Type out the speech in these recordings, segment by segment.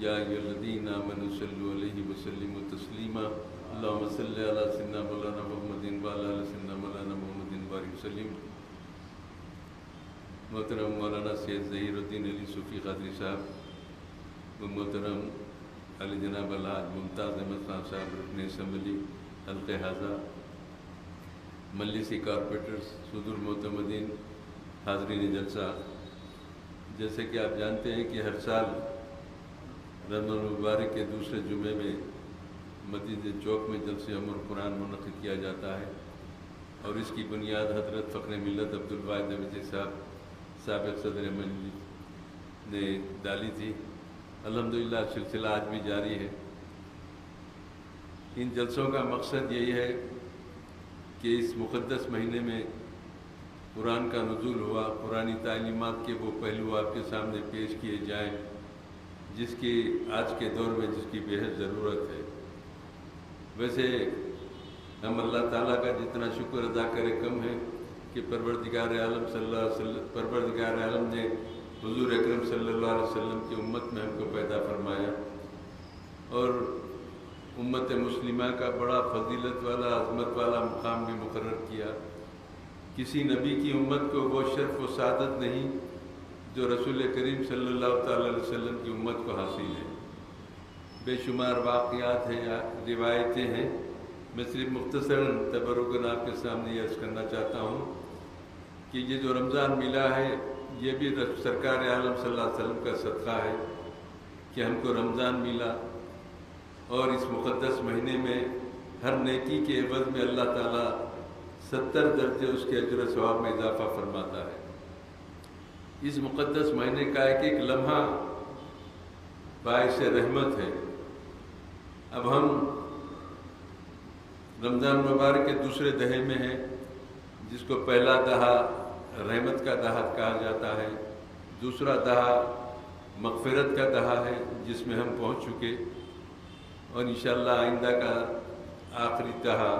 یا ایھا الذین آمنوا صلوا علیہ وسلموا تسلیما اللہم صلی علی سیدنا مولانا محمد وعلی آل سیدنا مولانا محمد بارک وسلم۔ محترم مولانا سید ظہیر الدین علی صوفی قادری صاحب و محترم علی جناب الحاج ممتاز احمد خان صاحب رکن اسمبلی حلقہ حاضہ، مجلسی کارپوریٹرز، صدور معتمدین، حاضرین جلسہ، جیسے کہ آپ جانتے ہیں کہ ہر سال رمضان المبارک کے دوسرے جمعے میں مسجد چوک میں جلسہ عمر قرآن منعقد کیا جاتا ہے، اور اس کی بنیاد حضرت فخر ملت عبدالواحد احمدی صاحب سابق صدر مجلس نے ڈالی تھی۔ الحمدللہ سلسلہ آج بھی جاری ہے۔ ان جلسوں کا مقصد یہی ہے کہ اس مقدس مہینے میں قرآن کا نزول ہوا، قرآنی تعلیمات کے وہ پہلو آپ کے سامنے پیش کیے جائیں جس کی آج کے دور میں جس کی بے حد ضرورت ہے۔ ویسے ہم اللہ تعالیٰ کا جتنا شکر ادا کرے کم ہے کہ پروردگار عالم صلی اللہ علیہ وسلم پروردگار عالم نے حضور اکرم صلی اللہ علیہ وسلم کی امت میں ہم کو پیدا فرمایا، اور امت مسلمہ کا بڑا فضیلت والا عظمت والا مقام بھی مقرر کیا۔ کسی نبی کی امت کو وہ شرف و سعادت نہیں جو رسول کریم صلی اللہ تعالی علیہ وسلم کی امت کو حاصل ہے۔ بے شمار واقعات ہیں یا روایتیں ہیں، میں صرف مختصراً تبرکاً آپ کے سامنے عرض کرنا چاہتا ہوں کہ یہ جو رمضان ملا ہے یہ بھی سرکار عالم صلی اللہ علیہ وسلم کا صدقہ ہے کہ ہم کو رمضان ملا، اور اس مقدس مہینے میں ہر نیکی کے عوض میں اللہ تعالیٰ 70 درجے اس کے اجر و ثواب میں اضافہ فرماتا ہے۔ اس مقدس مہینے کا ایک ایک لمحہ باعث رحمت ہے۔ اب ہم رمضان مبارک کے دوسرے دہے میں ہیں، جس کو پہلا دہا رحمت کا دہا کہا جاتا ہے، دوسرا دہا مغفرت کا دہا ہے جس میں ہم پہنچ چکے، اور انشاءاللہ آئندہ کا آخری دہا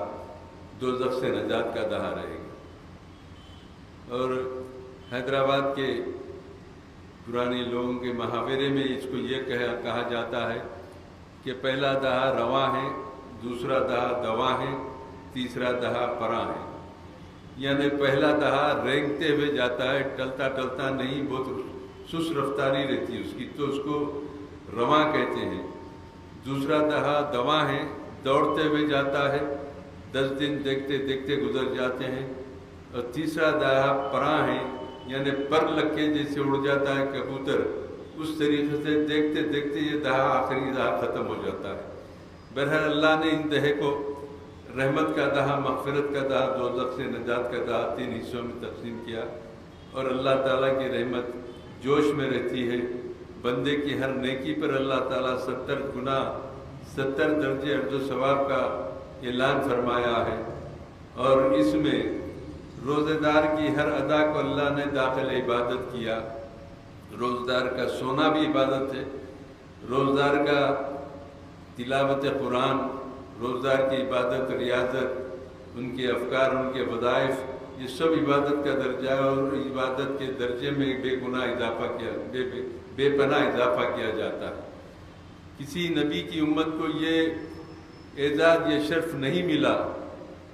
دوزخ سے نجات کا دہا رہے گا۔ اور حیدرآباد کے پرانے لوگوں کے محاورے میں اس کو یہ کہا جاتا ہے کہ پہلا دہا رواں ہے، دوسرا دہا دواں ہے، تیسرا دہا پراں ہے۔ یعنی پہلا دہا رینگتے ہوئے جاتا ہے، ٹلتا ٹلتا نہیں، بہت سست رفتاری رہتی ہے اس کی، تو اس کو رواں کہتے ہیں۔ دوسرا دہا دواں ہے، دوڑتے ہوئے جاتا ہے، 10 دن دیکھتے دیکھتے گزر جاتے ہیں۔ اور تیسرا دہا پراں ہے، یعنی پر لگ کے جیسے اڑ جاتا ہے کبوتر، اس طریقے سے دیکھتے دیکھتے یہ دہا آخری دہا ختم ہو جاتا ہے۔ بہرحال اللہ نے ان دہے کو رحمت کا دہا، مغفرت کا دہا، دوزخ سے نجات کا دہا 3 حصوں میں تقسیم کیا، اور اللہ تعالیٰ کی رحمت جوش میں رہتی ہے۔ بندے کی ہر نیکی پر اللہ تعالیٰ 70 گنا 70 درجے اجر و ثواب کا اعلان فرمایا ہے، اور اس میں روزہ دار کی ہر ادا کو اللہ نے داخل عبادت کیا۔ روزہ دار کا سونا بھی عبادت ہے، روزہ دار کا تلاوت قرآن، روزہ دار کی عبادت، ریاضت، ان کے افکار، ان کے وظائف، یہ سب عبادت کا درجہ ہے، اور عبادت کے درجے میں بے گناہ اضافہ کیا، بے پناہ اضافہ کیا جاتا ہے۔ کسی نبی کی امت کو یہ اعزاز، یہ شرف نہیں ملا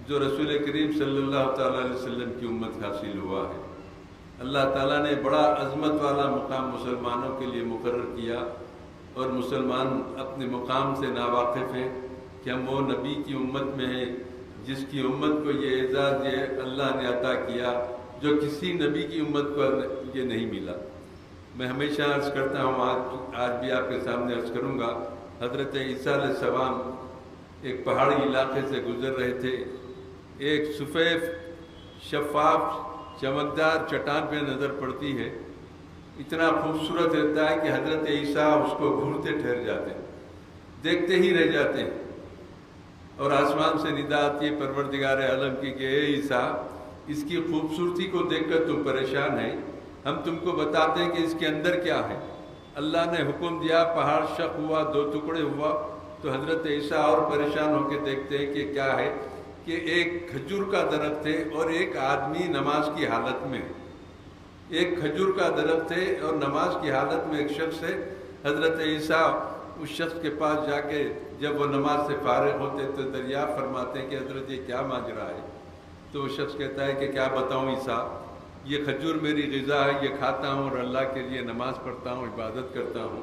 جو رسول کریم صلی اللہ تعالیٰ علیہ وسلم کی امت حاصل ہوا ہے۔ اللہ تعالیٰ نے بڑا عظمت والا مقام مسلمانوں کے لیے مقرر کیا، اور مسلمان اپنے مقام سے ناواقف ہیں کہ ہم وہ نبی کی امت میں ہیں جس کی امت کو یہ اعزاز یہ اللہ نے عطا کیا جو کسی نبی کی امت کو یہ نہیں ملا۔ میں ہمیشہ عرض کرتا ہوں، آج بھی آپ کے سامنے عرض کروں گا، حضرت عیسیٰ علیہ السلام ایک پہاڑی علاقے سے گزر رہے تھے، ایک سفید شفاف چمکدار چٹان پہ نظر پڑتی ہے، اتنا خوبصورت رہتا ہے کہ حضرت عیسیٰ اس کو گھورتے ٹھہر جاتے ہیں، دیکھتے ہی رہ جاتے ہیں، اور آسمان سے ندا آتی ہے پروردگار عالم کی کہ اے عیسیٰ، اس کی خوبصورتی کو دیکھ کر تم پریشان ہیں، ہم تم کو بتاتے ہیں کہ اس کے اندر کیا ہے۔ اللہ نے حکم دیا، پہاڑ شق ہوا، 2 ٹکڑے ہوا، تو حضرت عیسیٰ اور پریشان ہو کے دیکھتے ہیں کہ کیا ہے، کہ ایک کھجور کا درخت ہے اور ایک آدمی نماز کی حالت میں، ایک کھجور کا درخت ہے اور نماز کی حالت میں ایک شخص ہے، حضرت عیسیٰ اس شخص کے پاس جا کے جب وہ نماز سے فارغ ہوتے تو دریافت فرماتے ہیں کہ حضرت یہ کیا ماجرا ہے؟ تو وہ شخص کہتا ہے کہ کیا بتاؤں عیسیٰ، یہ کھجور میری غذا ہے، یہ کھاتا ہوں اور اللہ کے لیے نماز پڑھتا ہوں، عبادت کرتا ہوں۔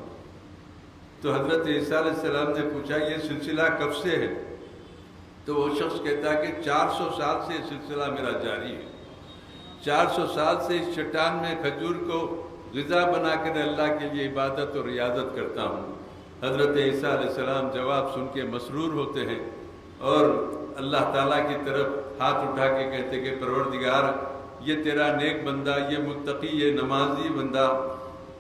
تو حضرت عیسیٰ علیہ السلام نے پوچھا یہ سلسلہ کب سے ہے؟ تو وہ شخص کہتا ہے کہ 400 سال سے یہ سلسلہ میرا جاری ہے، 400 سال سے اس چٹان میں کھجور کو غذا بنا کر اللہ کے لیے عبادت اور ریاضت کرتا ہوں۔ حضرت عیسیٰ علیہ السلام جواب سن کے مسرور ہوتے ہیں اور اللہ تعالیٰ کی طرف ہاتھ اٹھا کے کہتے کہ پروردگار، یہ تیرا نیک بندہ، یہ متقی، یہ نمازی بندہ،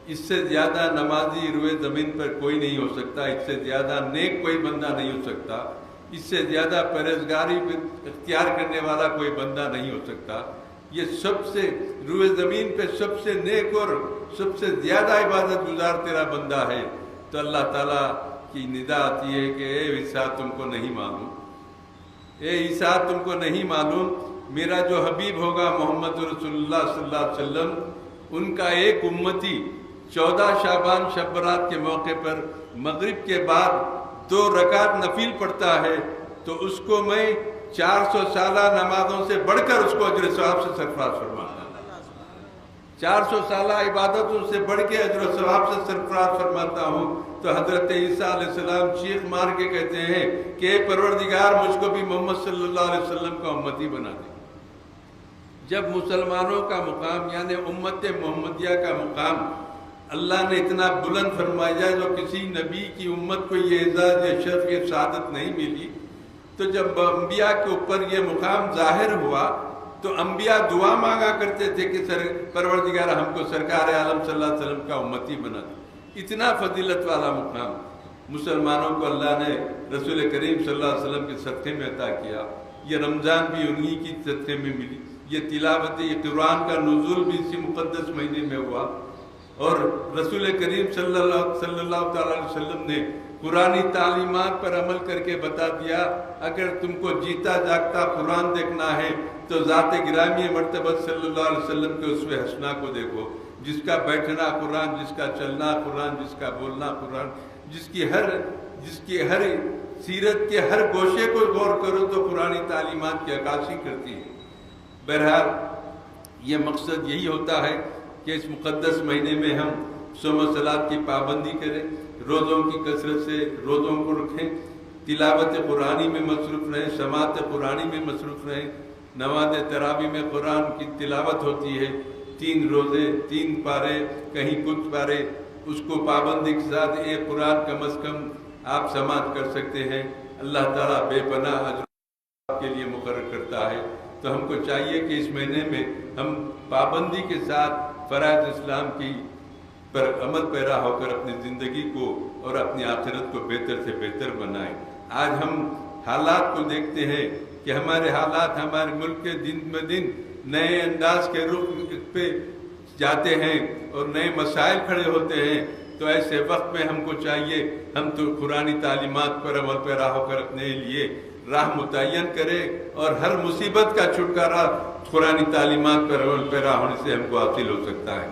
اس سے زیادہ نمازی روئے زمین پر کوئی نہیں ہو سکتا، اس سے زیادہ نیک کوئی بندہ نہیں ہو سکتا، اس سے زیادہ پرہیزگاری اختیار کرنے والا کوئی بندہ نہیں ہو سکتا، یہ سب سے روئے زمین پہ سب سے نیک اور سب سے زیادہ عبادت گزار تیرا بندہ ہے۔ تو اللہ تعالیٰ کی ندا آتی ہے کہ اے عیسیٰ تم کو نہیں معلوم، اے عیسیٰ تم کو نہیں معلوم، میرا جو حبیب ہوگا محمد رسول اللہ صلی اللہ علیہ وسلم، ان کا ایک امتی 14 شعبان شب برات کے موقع پر مغرب کے بعد 2 رکعت نفل پڑھتا ہے تو اس کو میں 400 سالہ نمازوں سے بڑھ کر اس کو اجر ثواب سے سرفراز فرماتا ہوں، 400 سالہ عبادتوں سے بڑھ کے اجر و ثواب سے سرفراز فرماتا ہوں۔ تو حضرت عیسیٰ علیہ السلام چیخ مار کے کہتے ہیں کہ اے پروردگار مجھ کو بھی محمد صلی اللہ علیہ وسلم کا امتی بنا دے۔ جب مسلمانوں کا مقام یعنی امت محمدیہ کا مقام اللہ نے اتنا بلند فرمایا جو کسی نبی کی امت کو یہ اعزاز، یہ شرف، یہ سعادت نہیں ملی، تو جب انبیاء کے اوپر یہ مقام ظاہر ہوا تو انبیاء دعا مانگا کرتے تھے کہ پروردگار ہم کو سرکار عالم صلی اللہ علیہ وسلم کا امتی بنا دے۔ اتنا فضیلت والا مقام مسلمانوں کو اللہ نے رسول کریم صلی اللہ علیہ وسلم کے صدقے میں عطا کیا۔ یہ رمضان بھی انہی کی صدقے میں ملی، یہ تلاوت یہ قرآن کا نزول بھی اسی مقدس مہینے میں ہوا، اور رسول کریم صلی اللہ تعالیٰ علیہ وسلم نے قرآنی تعلیمات پر عمل کر کے بتا دیا اگر تم کو جیتا جاگتا قرآن دیکھنا ہے تو ذات گرامی مرتبہ صلی اللہ علیہ وسلم کے اسوہ حسنہ کو دیکھو، جس کا بیٹھنا قرآن، جس کا چلنا قرآن، جس کا بولنا قرآن، جس کی ہر سیرت کے ہر گوشے کو غور کرو تو قرآنی تعلیمات کی عکاسی کرتی ہے۔ بہرحال یہ مقصد یہی ہوتا ہے کہ اس مقدس مہینے میں ہم صوم و صلات کی پابندی کریں، روزوں کی کثرت سے روزوں کو رکھیں، تلاوت قرآنی میں مصروف رہیں، سماعت قرآنی میں مصروف رہیں، نماز تراویح میں قرآن کی تلاوت ہوتی ہے، 3 روزے 3 پارے کہیں کچھ پارے، اس کو پابندی کے ساتھ ایک قرآن کم از کم آپ سماعت کر سکتے ہیں، اللہ تعالیٰ بے پناہ اجر آپ کے لیے مقرر کرتا ہے۔ تو ہم کو چاہیے کہ اس مہینے میں ہم پابندی کے ساتھ فرائض اسلام کی پر عمل پیرا ہو کر اپنی زندگی کو اور اپنی آخرت کو بہتر سے بہتر بنائیں۔ آج ہم حالات کو دیکھتے ہیں کہ ہمارے حالات ہمارے ملک کے دن بہ دن نئے انداز کے رخ پہ جاتے ہیں اور نئے مسائل کھڑے ہوتے ہیں، تو ایسے وقت میں ہم کو چاہیے ہم تو قرآنی تعلیمات پر عمل پیرا ہو کر اپنے لیے راہ متعین کرے اور ہر مصیبت کا چھٹکارا قرآنی تعلیمات پر عمل پیرا ہونے سے ہم کو حاصل ہو سکتا ہے۔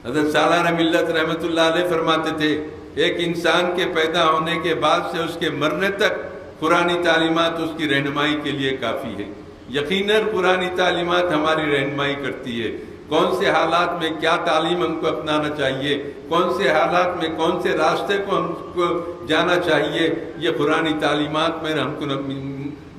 حضرت سالار ملت رحمت اللہ علیہ فرماتے تھے ایک انسان کے پیدا ہونے کے بعد سے اس کے مرنے تک قرآنی تعلیمات اس کی رہنمائی کے لیے کافی ہے۔ یقیناً قرآنی تعلیمات ہماری رہنمائی کرتی ہے، کون سے حالات میں کیا تعلیم ہم کو اپنانا چاہیے، کون سے حالات میں کون سے راستے کو ہم کو جانا چاہیے، یہ قرآنی تعلیمات میں ہم کو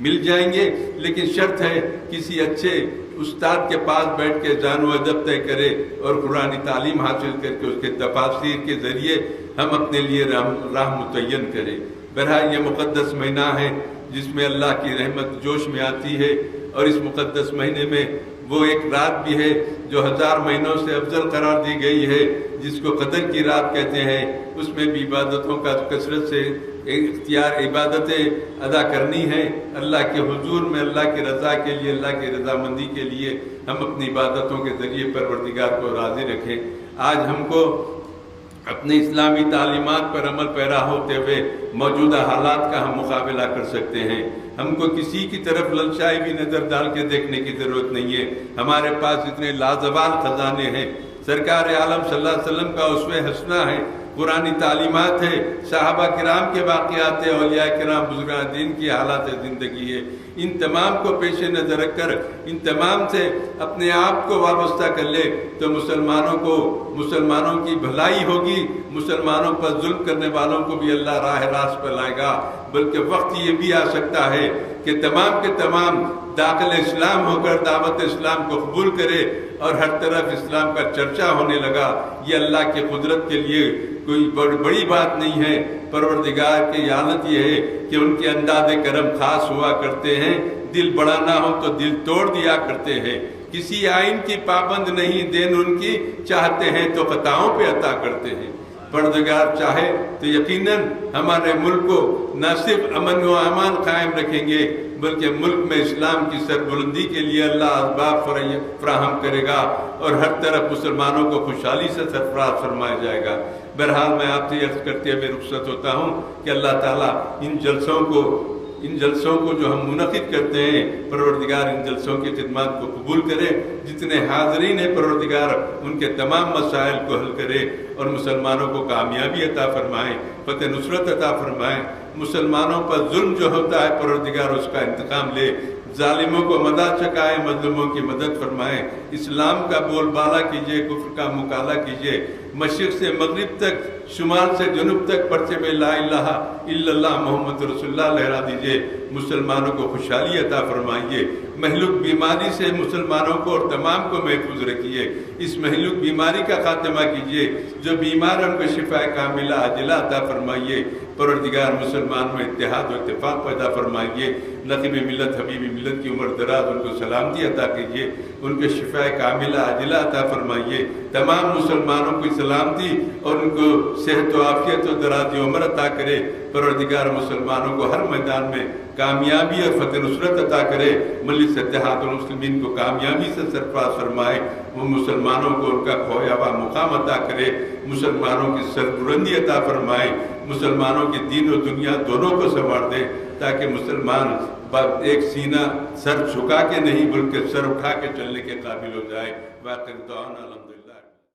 مل جائیں گے، لیکن شرط ہے کسی اچھے استاد کے پاس بیٹھ کے جان و ادب طے کرے اور قرآنی تعلیم حاصل کر کے اس کے تفاسیر کے ذریعے ہم اپنے لیے راہ متعین کریں۔ بہرحال یہ مقدس مہینہ ہے جس میں اللہ کی رحمت جوش میں آتی ہے، اور اس مقدس مہینے میں وہ ایک رات بھی ہے جو 1000 مہینوں سے افضل قرار دی گئی ہے، جس کو قدر کی رات کہتے ہیں۔ اس میں بھی عبادتوں کا کثرت سے اختیار عبادتیں ادا کرنی ہیں اللہ کے حضور میں، اللہ کی رضا کے لیے، اللہ کی رضامندی کے لیے ہم اپنی عبادتوں کے ذریعے پروردگار کو راضی رکھیں۔ آج ہم کو اپنے اسلامی تعلیمات پر عمل پیرا ہوتے ہوئے موجودہ حالات کا ہم مقابلہ کر سکتے ہیں۔ ہم کو کسی کی طرف للچائی بھی نظر ڈال کے دیکھنے کی ضرورت نہیں ہے، ہمارے پاس اتنے لازوال خزانے ہیں۔ سرکار عالم صلی اللہ علیہ وسلم کا اسوہ حسنہ ہے، قرآنی تعلیمات ہے، صحابہ کرام کے واقعات ہے، اولیاء کرام بزرگان دین کی حالات زندگی ہے، ان تمام کو پیش نظر رکھ کر ان تمام سے اپنے آپ کو وابستہ کر لے تو مسلمانوں کی بھلائی ہوگی، مسلمانوں پر ظلم کرنے والوں کو بھی اللہ راہ راست پر لائے گا۔ بلکہ وقت یہ بھی آ سکتا ہے کہ تمام کے تمام داخل اسلام ہو کر دعوت اسلام کو قبول کرے اور ہر طرف اسلام کا چرچا ہونے لگا۔ یہ اللہ کی قدرت کے لیے کوئی بڑی بات نہیں ہے۔ پروردگار کی حالت یہ ہے کہ ان کے انداز کرم خاص ہوا کرتے ہیں، دل بڑا نہ ہو تو دل توڑ دیا کرتے ہیں، کسی آئین کی پابند نہیں، دین ان کی چاہتے ہیں تو خطاؤں پہ عطا کرتے ہیں۔ پروردگار چاہے تو یقیناً ہمارے ملک کو نہ صرف امن و امان قائم رکھیں گے بلکہ ملک میں اسلام کی سربلندی کے لیے اللہ اسباب فراہم کرے گا اور ہر طرف مسلمانوں کو خوشحالی سے سرفراز فرمایا جائے گا۔ بہرحال میں آپ سے عرض کرتے ہوئے رخصت ہوتا ہوں کہ اللہ تعالیٰ ان جلسوں کو جو ہم منعقد کرتے ہیں، پروردگار ان جلسوں کی خدمات کو قبول کرے، جتنے حاضرین ہیں پروردگار ان کے تمام مسائل کو حل کرے اور مسلمانوں کو کامیابی عطا فرمائے، فتح نصرت عطا فرمائے۔ مسلمانوں پر ظلم جو ہوتا ہے پروردگار اس کا انتقام لے، ظالموں کو مدد چکائے، مظلوموں کی مدد فرمائے، اسلام کا بول بالا کیجئے، کفر کا مقابلہ کیجئے، مشرق سے مغرب تک، شمال سے جنوب تک پرچم لا الہ الا اللہ محمد رسول اللہ لہرا دیجئے، مسلمانوں کو خوشحالی عطا فرمائیے، مہلوک بیماری سے مسلمانوں کو اور تمام کو محفوظ رکھیے، اس مہلوک بیماری کا خاتمہ کیجئے، جو بیمار ان کو شفا کاملہ عاجلہ عطا فرمائیے۔ پروردگار مسلمان میں اتحاد و اتفاق پیدا فرمائیے، نقیب ملت حبیب ملت کی عمر دراز ان کو سلامتی عطا کیجئے، ان کے شفا کاملہ عاجلہ عطا فرمائیے، تمام مسلمانوں کی سلامتی اور ان کو صحت و عافیت و دراز عمر عطا کرے۔ پروردگار مسلمانوں کو ہر میدان میں کامیابی اور فتح نصرت عطا کرے، مجلس اتحاد المسلمین کو کامیابی سے سرفراز فرمائے، وہ مسلمانوں کو ان کا کھویا ہوا مقام عطا کرے، مسلمانوں کی سربلندی عطا فرمائے، مسلمانوں کی دین و دنیا دونوں کو سنوار دے تاکہ مسلمان ایک سینہ سر جھکا کے نہیں بلکہ سر اٹھا کے چلنے کے قابل ہو جائے۔ واقعی دعوانا الحمدللہ۔